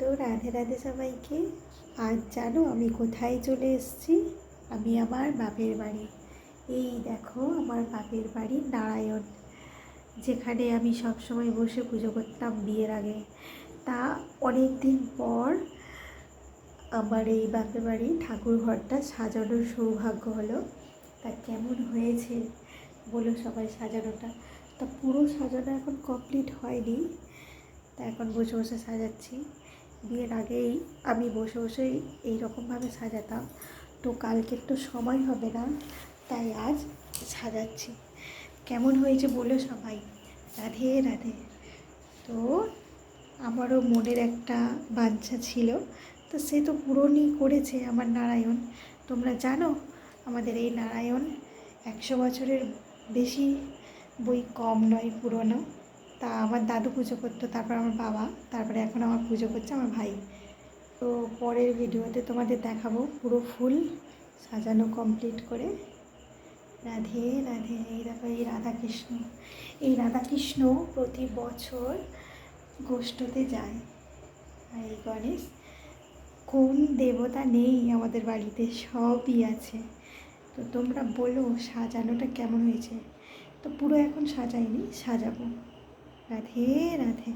তো রাধে রাধে সবাইকে। আজ জানো আমি কোথায় চলে এসেছি? আমি আমার বাপের বাড়ি। এই দেখো আমার বাপের বাড়ি নারায়ণ, যেখানে আমি সব সময় বসে পুজো করতাম বিয়ের আগে। তা অনেক দিন পর আমার এই বাপের বাড়ি ঠাকুর ঘরটা সাজানোর সৌভাগ্য হলো। তা কেমন হয়েছে বলো সবাই সাজানোটা? তা পুরো সাজানো এখন কমপ্লিট হয়নি, তা এখন বসে বসে সাজাচ্ছি। বিয়ের আগেই আমি বসে বসেই এইরকমভাবে সাজাতাম, তো কালকে তো সময় হবে না, তাই আজ সাজাচ্ছি। কেমন হয়েছে বলো সবাই? রাধে রাধে। তো আমারও মনের একটা বাঞ্ছা ছিল, তো সে তো পূরণই করেছে আমার নারায়ণ। তোমরা জানো আমাদের এই নারায়ণ 100 বছরের বেশি বই কম নয় পুরনো। তা আমার দাদু পুজো করতো, তারপর আমার বাবা, তারপরে এখন আমার পুজো করছে আমার ভাই। তো পরের ভিডিওতে তোমাদের দেখাবো পুরো ফুল সাজানো কমপ্লিট করে। রাধে রাধে। এই দেখো এই রাধাকৃষ্ণ, এই রাধাকৃষ্ণ প্রতি বছর গোষ্ঠতে যায়। আর এই গণেশ, কোন দেবতা নেই আমাদের বাড়িতে, সবই আছে। তো তোমরা বলো সাজানোটা কেমন হয়েছে? তো পুরো এখন সাজাইনি, সাজাবো। রাধে রাধে।